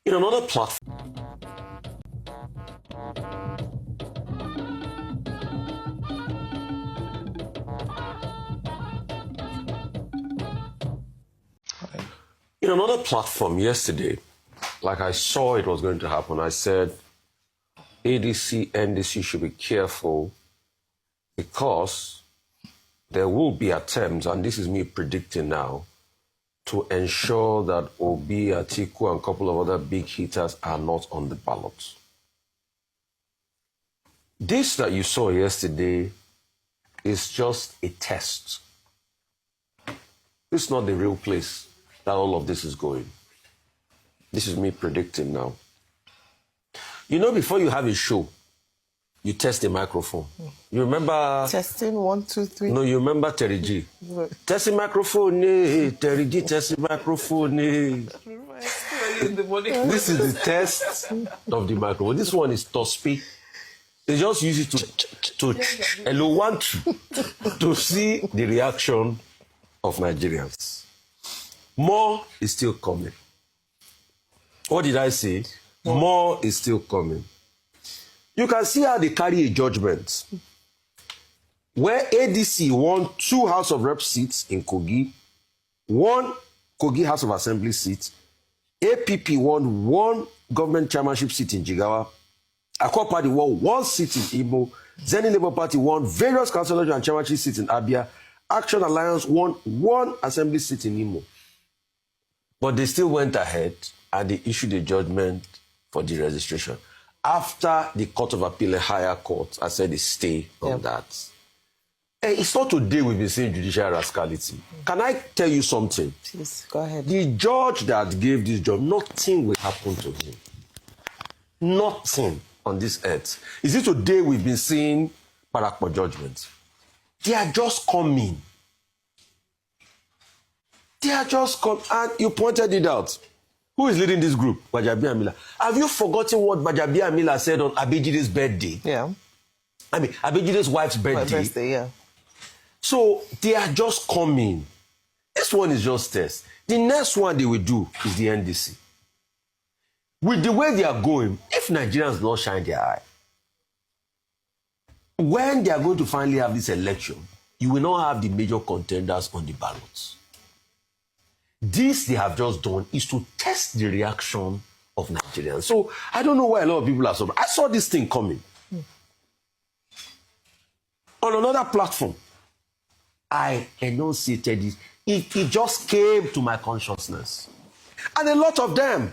In another platform, yesterday, like I saw it was going to happen, I said ADC, NDC should be careful because there will be attempts, and this is me predicting now, to ensure that Obi, Atiku, and a couple of other big hitters are not on the ballot. This that you saw yesterday is just a test. This is not the real place that all of this is going. This is me predicting now. You know, before you have a show, you test a microphone. You remember... Testing, 1, 2, 3. No, you remember Terry G. Testing microphone, Terry G, testing microphone. This is the test of the microphone. This one is Tospi. They just use it to hello, one, to see the reaction of Nigerians. More is still coming. What did I say? More is still coming. You can see how they carry a judgment. Where ADC won 2 House of Rep seats in Kogi, 1 Kogi House of Assembly seat, APP won 1 government chairmanship seat in Jigawa, Akwa Party won 1 seat in Igbo, Zenny Labour Party won various councillorship and chairmanship seats in Abia, Action Alliance won 1 assembly seat in Imo. But they still went ahead and they issued a judgment for the registration. After the Court of Appeal, a higher court, I said they stay on that. Hey, it's not today we've been seeing judicial rascality. Can I tell you something? Please, go ahead. The judge that gave this job, nothing will happen to him. Nothing on this earth. Is it today we've been seeing Parakpo judgments? They are just coming. They are just coming. And you pointed it out. Who is leading this group? Gbajabiamila. Have you forgotten what Gbajabiamila said on Abejide's birthday? Yeah. I mean, Abejide's wife's birthday. Birthday, yeah. So they are just coming. This one is just test. The next one they will do is the NDC. With the way they are going, if Nigerians don't shine their eye, when they are going to finally have this election, you will not have the major contenders on the ballots. This they have just done is to test the reaction of Nigerians. So I don't know why a lot of people are so. I saw this thing coming. On another platform, I enunciated it. It just came to my consciousness. And a lot of them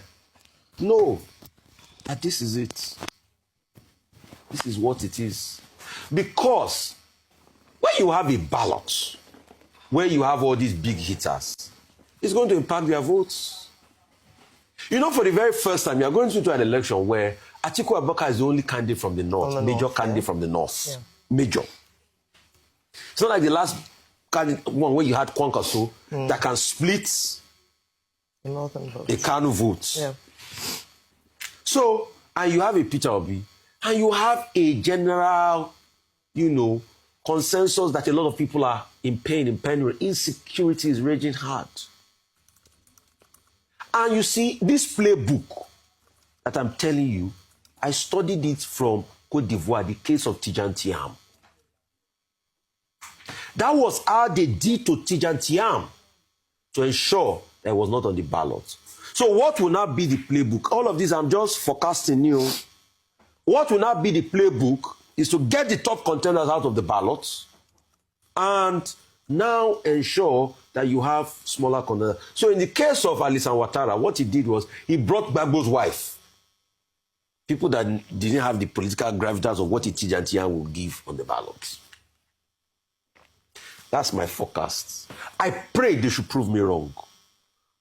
know that this is it. This is what it is. Because when you have a ballot, where you have all these big hitters, it's going to impact their votes. You know, for the very first time, you're going into an election where Atiku Abubakar is the only candidate from the north, major candidate from the north. Yeah. Major. It's not like the last one where you had Kwankwaso that can split the Kanu votes. Yeah. So, and you have a Peter Obi, and you have a general, you know, consensus that a lot of people are in pain, in penury. Insecurity is raging hard. And you see, this playbook that I'm telling you, I studied it from Côte d'Ivoire, the case of Tidjane Thiam. That was how they did to Tidjane Thiam to ensure that it was not on the ballot. So what will now be the playbook? All of this, I'm just forecasting you. What will now be the playbook is to get the top contenders out of the ballots and now ensure that you have smaller contenders. So in the case of Alisan Ouattara, what he did was he brought Gbagbo's wife. People that didn't have the political gravitas of what Tidjane Thiam will give on the ballots. That's my forecast. I pray they should prove me wrong.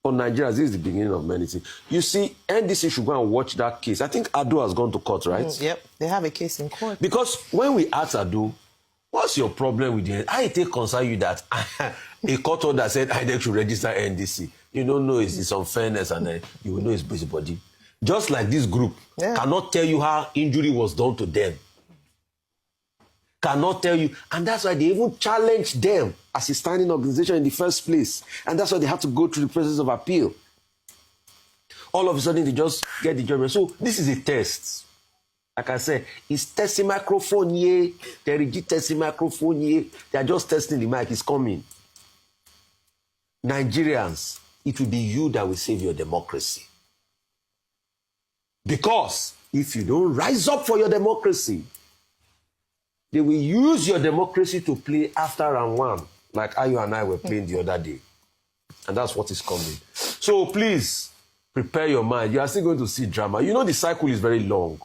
For Nigeria, this is the beginning of many things. You see, NDC should go and watch that case. I think Ado has gone to court, right? Yep, they have a case in court. Because when we asked Ado, what's your problem with the... I take concern you that a court order said INEC should register NDC. You don't know it's unfairness and you will know it's busybody. Just like this group cannot tell you how injury was done to them. Cannot tell you. And that's why they even challenged them as a standing organization in the first place. And that's why they had to go through the process of appeal. All of a sudden, they just get the judgment. So this is a test. Like I said, it's testing microphone here. They reject testing microphone here. They are just testing the mic. It's coming. Nigerians, it will be you that will save your democracy. Because if you don't rise up for your democracy, they will use your democracy to play after round one, like how you and I were playing the other day. And that's what is coming. So please, prepare your mind. You are still going to see drama. You know the cycle is very long.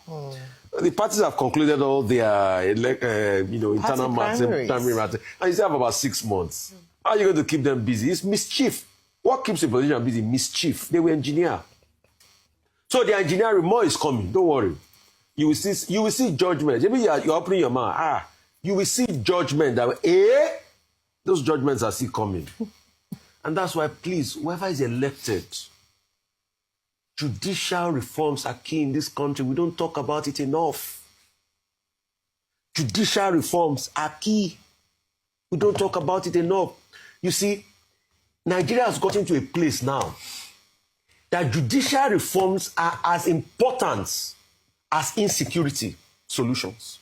The parties have concluded all their internal matters, primary matters, and you still have about 6 months. How are you going to keep them busy? It's mischief. What keeps the politician busy? Mischief. They will engineer. So the engineering more is coming. Don't worry. You will see judgment. Maybe you're opening your mouth. You will see judgment that those judgments are still coming. And that's why, please, whoever is elected, judicial reforms are key in this country. We don't talk about it enough. Judicial reforms are key. We don't talk about it enough. You see, Nigeria has gotten to a place now that judicial reforms are as important as insecurity solutions.